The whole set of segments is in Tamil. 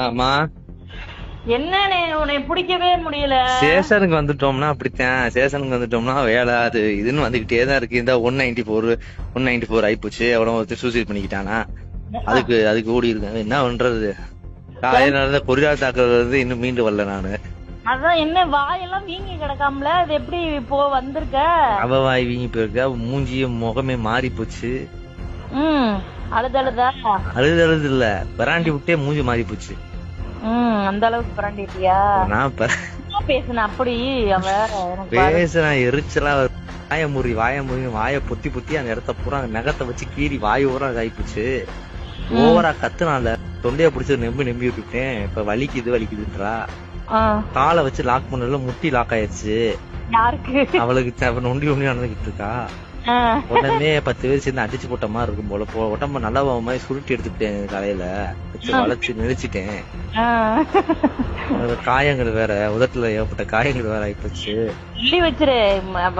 ஆமா, என்னன்னு உன்னை பிடிக்கவே முடியல. ஸ்டேஷனுக்கு வந்துட்டோம்னா அப்படித்தான். ஸ்டேஷனுக்கு வந்துட்டோம்னா வேலை அது இதுன்னு வந்துகிட்டே தான் இருக்கு. இந்த 194 ஆயிப்போச்சு. எவ்வளவு ஒருத்தர் சூசைட் பண்ணிக்கிட்டானா, அதுக்கு ஓடி இருக்கேன். என்ன பண்றது? காலையில நடந்த கொரியால் தாக்குறது வந்து இன்னும் மீண்டு வரல நானு. அதான் என்ன வாயெல்லாம் வீங்கி கிடக்காமல, அது எப்படி இப்போ வந்திருக்க? அவ வாய் வீங்கி போயிருக்க, மூஞ்சியும் முகமே மாறி போச்சு. அழுதழுதா? அழுது இல்ல, பராண்டி விட்டே மூஞ்சி மாறி போச்சு. அந்த அளவுக்கு பராண்டிட்டியா? நான் பேசுன அப்படி அவ பேசுன எரிச்சலா வாய பொத்தி அந்த இடத்த பூரா நகத்தை வச்சு கீறி வாய் ஊரா ஆயிப்போச்சு. ஓவரா கத்துனால தொண்டைய பிடிச்சி நம்பி விட்டுட்டேன். இப்ப வலிக்குதுன்றா. காலை வச்சு லாக் பண்ணல, முட்டி லாக் ஆயிடுச்சு. யாருக்கு? அவளுக்கு நொண்டி நடந்துகிட்டு இருக்கா. உடனே 10 பேர் சேர்ந்து அடிச்சு போட்ட மாதிரி இருக்கும் போல. உடம்ப நல்லா மாதிரி சுருட்டி எடுத்துட்டேன். காலையில வச்சு வளைச்சு நெரிச்சிட்டேன். காயங்கள் வேற, உதட்டுல ஏற்பட்ட காயங்கள் வேற ஆயிப்போச்சு. சொல்லி வச்சிரு,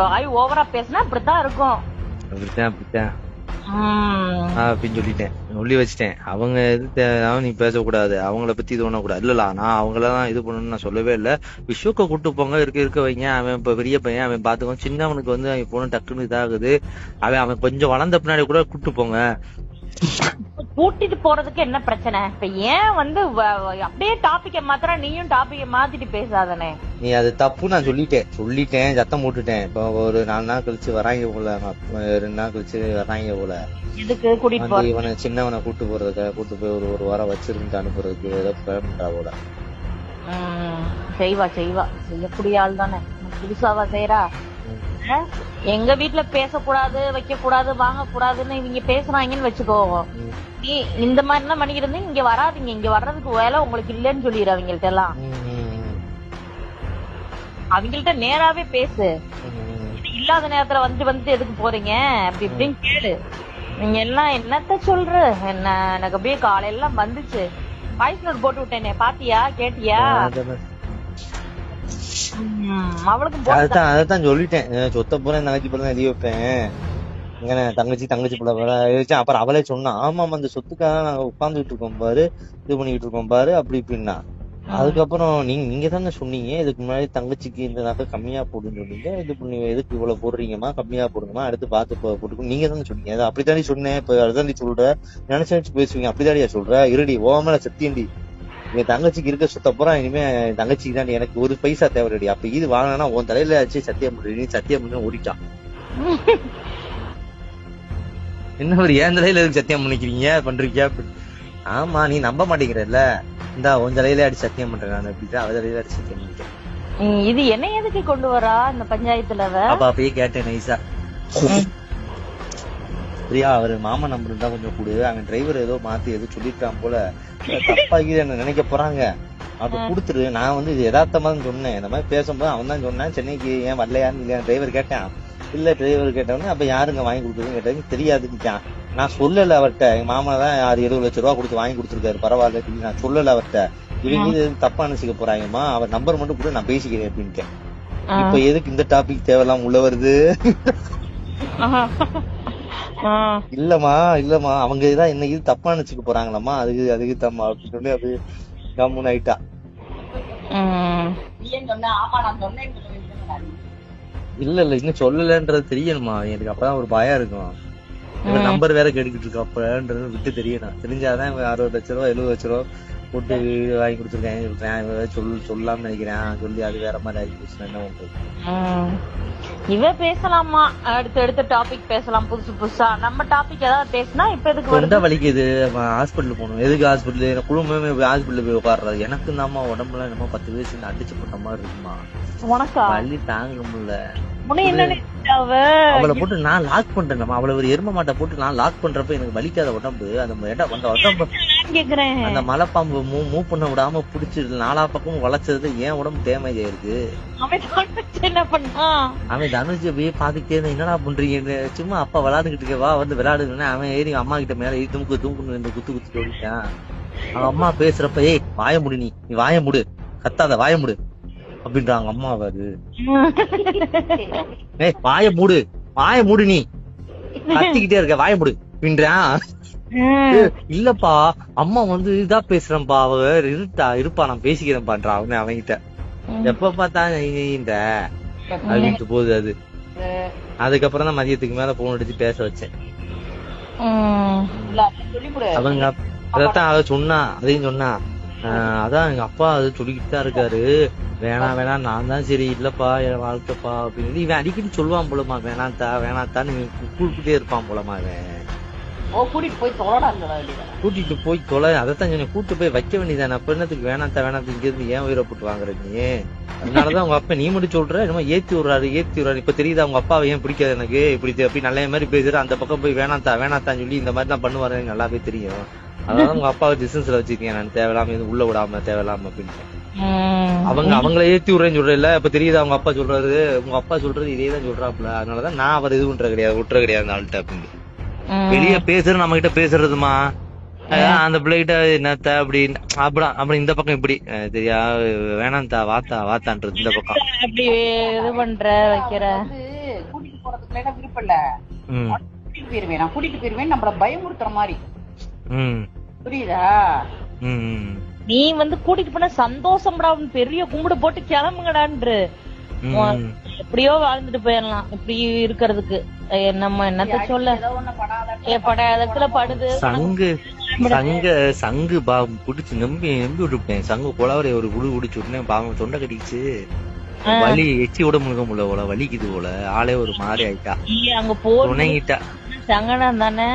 வாய் ஓவரா பேசினா அப்படித்தான் இருக்கும். அப்படித்தான் அப்படின்னு சொல்லிட்டேன், சொல்லி வச்சுட்டேன். அவங்க நீ பேசக்கூடாது, அவங்கள பத்தி இது பண்ணக்கூடாது. இல்ல நான் அவங்களதான் இது பண்ணணும்னு நான் சொல்லவே இல்ல. விஷுக்க கூட்டு போங்க, இருக்க வைங்க. அவன் இப்ப பெரிய பையன், அவன் பாத்துக்கோ. சின்னவனுக்கு வந்து அவன் போன டக்குன்னு இதாகுது. அவன் கொஞ்சம் வளர்ந்த பின்னாடி கூட கூட்டு போங்க. கூட்டிட்டு போறதுக்கு என்ன பிரச்சனை? இப்ப ஏன் வந்து அப்படியே டாபிக்க மாத்திர, நீயும் டாபிக்க மாத்திட்டு பேசாதனே. நீ அது தப்பு, நான் சொல்லிட்டேன் சத்தம் போட்டுட்டேன். இப்ப ஒரு 4 நாள் கழிச்சு வராங்க போல, 2 நாள் கழிச்சு வராங்க போல. எதுக்கு கூட்டிட்டு போற? இவனை சின்னவனை கூட்டு போய் ஒரு வாரம் வச்சிருந்து அனுப்புறதுக்கு ஏதோ பிளான் பண்றா போல. செய்வா செய்யக்கூடிய ஆள் தானே. புதுசாவா செய்யறா? எங்க வீட்டுல பேசக்கூடாது, வைக்க கூடாது, வாங்க கூடாதுன்னு இவங்க பேசுறாங்கன்னு வச்சுக்கோ. நீ இந்த மாதிரி எல்லாம் பண்ணிக்கிட்டு இங்க வராதிங்க, இங்க வர்றதுக்கு வேலை உங்களுக்கு இல்லன்னு சொல்லிடு. அவங்கள்ட்ட எல்லாம் அவங்கள்ட்ட நேராவே பேசு. இல்லாத நேரத்துல வந்துட்டு எதுக்கு போறீங்க அப்படி இப்படின்னு கேளு. நீங்க எல்லாம் என்னத்த சொல்ற என்ன? எனக்கு அப்படியே காலையில எல்லாம் வந்துச்சு. வாய்ஸ் நோட் போட்டு விட்டேனே, பாத்தியா? கேட்டியா? அதான் சொல்லிட்டேன். சொத்த பூரா தங்கச்சி பிள்ளை எழுதி வைப்பேன். தங்கச்சி பிள்ளை. அப்புறம் அவளே சொன்னா, ஆமா அந்த சொத்துக்காக நாங்க உட்கார்ந்துட்டு இருக்கோம் பாரு, இது பண்ணிட்டு இருக்கோம் பாரு, அப்படி இப்படின்னா. அதுக்கப்புறம் நீங்க தானே சொன்னீங்க இதுக்கு முன்னாடி தங்கச்சிக்கு இந்த நகை கம்மியா போடுன்னு சொன்னீங்க. இது பண்ணி எதுக்கு இவ்வளவு போடுறீங்கம்மா, கம்மியா போடுங்கம்மா, அடுத்து பார்த்து போட்டுக்கணும் நீங்க தானே சொன்னீங்க. அது அப்படித்தானே சொன்னேன். இப்ப அதுதான் நீ சொல்ற, நினைச்சு பேசுவீங்க. அப்படித்தாடியா சொல்ற? இருடி, ஓமல சத்தியண்டி. என் தங்கச்சிக்கு இருக்க சுத்த பூரா இனிமே தங்கச்சிக்கு தான். எனக்கு ஒரு பைசா தேவையடி. அப்ப இது வாங்கினா உன் தலையில ஆச்சு சத்தியம் பண்ணி, நீ சத்தியம் பண்ணி ஓடிட்டான். என்ன ஒரு ஏன் தலையில எதுக்கு சத்தியம் பண்ணிக்கிறீங்க பண்றீங்க? ஆமா, நீ நம்ப மாட்டேங்கிறல்ல. இந்த உன் தலையில அடி சத்தியம் பண்றேன் நான். அப்படிதான் அவ தலையில அடி சத்தியம் பண்ணிட்டேன். இது என்ன எதுக்கு கொண்டு வரா இந்த பஞ்சாயத்துல? அப்பயே கேட்டேன் நைசா. பிரியா, அவரு மாமா நம்பர் இருந்தா கொஞ்சம் கூடு. அவன் டிரைவர் ஏதோ மாத்தி ஏதோ சொல்லிட்டான் போல, தப்பாகி என்ன நினைக்க போறாங்க. அப்ப குடுத்துரு. நான் வந்து இது யதார்த்தமா சொன்னேன். இந்த மாதிரி பேசும்போது அவன் தான் சொன்னான், சென்னைக்கு ஏன் வரலையான்னு இல்லையா டிரைவர் கேட்டான். இல்ல டிரைவர் கேட்டவொடனே அப்ப யாருங்க வாங்கி கொடுக்குறதுன்னு கேட்டாங்க. தெரியாதுன்னு நான் சொல்லல அவர்கிட்ட. எங்க மாமா தான் 6-7 லட்சம் ரூபா கொடுத்து வாங்கி கொடுத்துருக்காரு, பரவாயில்ல. நான் சொல்லல அவர்கிட்ட. இவங்க இது தப்பா நினைச்சுக்க போறாங்கம்மா, அவர் நம்பர் மட்டும் கூட நான் பேசிக்கிறேன் அப்படின்ட்டு. இப்ப எதுக்கு இந்த டாபிக் தேவையில்லாம உள்ள வருது? இல்லம்மா அவங்க இதான் என்ன இது தப்பா நினைச்சுக்க போறாங்களாமா, அதுக்கு தம்மா அப்படின்னு சொல்லி அது கம்முன்னு ஆயிட்டா. இல்ல இன்னும் சொல்லலன்றது தெரியணுமா எனக்கு. அப்பதான் ஒரு பயம் இருக்கும். நம்பர் வேற கேட்டுக்கிட்டு இருக்கோம். அப்பன்றது விட்டு தெரியணும். தெரிஞ்சாதான் 60 லட்சம் ரூபா 70 லட்சம் ரூபா போட்டு வாங்கி கொடுத்துருக்கேன். சொல்லாம நினைக்கிறேன். சொல்லி அது வேற மாதிரி ஆகி போச்சு. என்ன பண்றது? இவ பேசலாமா? அடுத்த டாபிக் பேசலாம் புதுசா. நம்ம டாபிக் ஏதாவது பேசினா இப்ப எதுக்கு வலிக்குது? ஹாஸ்பிட்டல் போகணும். எதுக்கு ஹாஸ்பிட்டல்? குடும்பமே ஹாஸ்பிட்டல் போய் உட்காடுறது. எனக்கு தாம்மா உடம்புல நம்ம 10 வயசு அடிச்சு போட்ட மாதிரி இருக்குமா. உனக்கா? வலி தாங்க முடியல. அவளை போட்டு நான் லாக் பண்றேன். அவளை ஒரு எரும மாட்டை போட்டு நான் லாக் பண்றப்ப எனக்கு வலிக்காத உடம்பு. அந்த உடம்பு அந்த மலைப்பாம்பு மூவ் பண்ண விடாம புடிச்சு 4 பக்கமும் வளைச்சது ஏன் உடம்பு டேமேஜ் ஆயிருக்கு. அவன் தனுஜ் அப்படியே பாத்துக்கிட்டே இருந்தா, என்னடா பண்றீங்கன்னு. சும்மா அப்பா விளையாண்டுகிட்டு இருக்க, வா வந்து விளையாடுன்னு. அவன் ஏறி அம்மா கிட்ட மேல ஏறி தூக்குன்னு குத்து ஓடிட்டான். அவன் அம்மா பேசுறப்ப, ஏய் வாய முடி, நீ வாய முடு, கத்தாத வாய முடு அப்படின்றாங்க அம்மா. அது வாய மூடு நீ கத்திக்கிட்டே இருக்க, வாய மூடு அப்படின்றான். இல்லப்பா அம்மா வந்து இதா பேசுறேன்ப்பா, அவ இருப்பா நான் பேசிக்கிறேன்பான்றா அவன்கிட்ட. எப்ப பார்த்தா இந்த அப்படின்ட்டு போகுது அது. அதுக்கப்புறம் தான் மதியத்துக்கு மேல போன் அடிச்சு பேச வச்சேன். அவங்க அதான் அவ சொன்னா, அதையும் சொன்னா, அதான் எங்க அப்பா அது சொல்லிக்கிட்டு தான் இருக்காரு, வேணாம் நான் தான் சரி இல்லப்பா என் வாழ்க்கைப்பா அப்படின்னு இவன் அடிக்கடி சொல்லுவான் போலமா, வேணாத்தான்னு கூப்பிட்டே இருப்பான் போலமா. அவன் கூட்டிட்டு போய் தொலை, அதைத்தான் சொன்னேன், கூட்டு போய் வைக்க வேண்டியதானே. அப்ப என்னத்துக்கு வேணாத்தா இங்க இருந்து ஏன் உயிரை போட்டு வாங்குற நீ? அதனாலதான் உங்க அப்பா நீ மட்டும் சொல்ற என்னமோ ஏத்தி விடுறாரு. இப்ப தெரியுதா உங்க அப்பாவை ஏன் பிடிக்காது எனக்கு, இப்படி அப்படி நல்ல மாதிரி பேசுற, அந்த பக்கம் போய் வேணாத்தான் சொல்லி இந்த மாதிரி தான் பண்ணுவாரு, எனக்கு நல்லாவே தெரியும். அதனால உங்க அப்பாவை டிஸ்டன்ஸ்ல வச்சிருக்கேன் நான், தேவையில்லாம இது உள்ள விடாம தேவையில்லாம அப்படின்னு. அவங்கள ஏத்தி விடுறேன்னு சொல்றேன். இப்ப தெரியுதா உங்க அப்பா சொல்றது இதேதான் சொல்றாப்புல. அதனாலதான் நான் அவர் இது விட்டுற கிடையாது அந்த ஆள்கிட்ட அப்படின்னு. வெளியே பேசுற நம்ம கிட்ட பேசுறதுமா, அந்த பிள்ளைகிட்ட என்னத்த அப்படி இந்த பக்கம் இப்படி தெரியா, வேணாந்தா வாத்தான்றது இந்த பக்கம் அப்படி இது பண்ற வைக்கிற. கூட்டிட்டு போறதுக்கு விருப்பம் இல்ல, கூட்டிட்டு போயிருவேன் நம்மள பயமுறுத்துற மாதிரி. புரியுதா? நீ வந்து கூட்டிட்டு போன சந்தோஷம்டா, பெரிய கும்பிடு போட்டு கிளம்புங்கடான்று. எப்படியோ வாழ்ந்துட்டு போயிடலாம் இப்படி இருக்கிறதுக்கு. நம்ம என்னத்த சொல்ல, படாதத்துல படுது. சங்கு புடிச்சு நம்பி விட்டுட்டேன். சங்கு கொலாவரை ஒரு குடிச்சு விட்டுனேன். பாவம் தொண்டை கட்டிச்சு, வலி எச்சி விட முடியல போல, வலிக்குது போல, ஆளே ஒரு மாதிரி ஆயிட்டா. அங்க போனங்கிட்டா சங்கடம் தானே,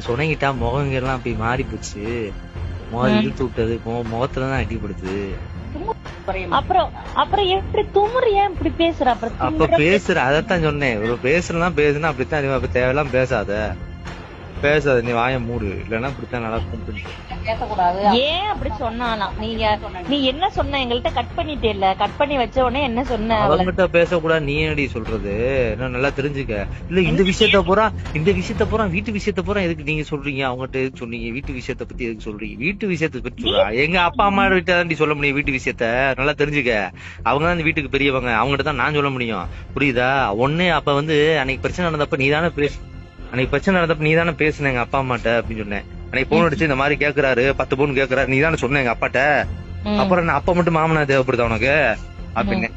சொனங்கிட்டா முகம் எல்லாம் அப்படி மாறி போச்சு. முகம் இழுத்து விட்டது, முகத்துலதான் அடிப்படுது. அப்புறம் எப்படி துமுறியா இப்படி பேசுற? அப்ப பேசுற அதத்தான் சொன்னேன், ஒரு பேசுறதான் பேசுனா அப்படித்தான். அப்ப தேவையெல்லாம் பேசாத நீ வாய மூடு, இல்லன்னா இப்படித்தான் நடக்கும். ஏன் அப்படி சொன்னானா? நீ என்ன சொன்ன? எங்கள்கிட்ட கட் பண்ணிட்டே, கட் பண்ணி வச்ச உடனே என்ன சொன்ன? அவங்ககிட்ட பேசக்கூடாது நீ என்னடி சொல்றது? நான் நல்லா தெரிஞ்சுக்க. இல்ல இந்த விஷயத்த பூரா வீட்டு விஷயத்த பூரா எதுக்கு நீங்க சொல்றீங்க? அவங்ககிட்ட எதுக்கு சொன்னீங்க? வீட்டு விஷயத்த பத்தி எதுக்கு சொல்றீங்க? வீட்டு விஷயத்த பத்தி சொல்றா, எங்க அப்பா அம்மா கிட்ட தான் சொல்ல முடியும் வீட்டு விஷயத்த. நல்லா தெரிஞ்சுக்க, அவங்க தான் வீட்டுக்கு பெரியவங்க, அவங்ககிட்ட தான் நான் சொல்ல முடியும். புரியுதா? ஒண்ணு அப்ப வந்து அன்னைக்கு பிரச்சனை நடந்தப்ப நீதானே பேசுன எங்க அப்பா அம்மாட்ட அப்படின்னு சொன்னேன். அன்னைக்கு போன் அடிச்சு இந்த மாதிரி கேக்குறாரு, 10 பவுன் கேக்குறாரு, நீதானே சொன்ன எங்க அப்பாட்ட. அப்புறம் அப்பா மட்டும் மாமனா தேவைப்படுதா உனக்கு அப்படின்னு.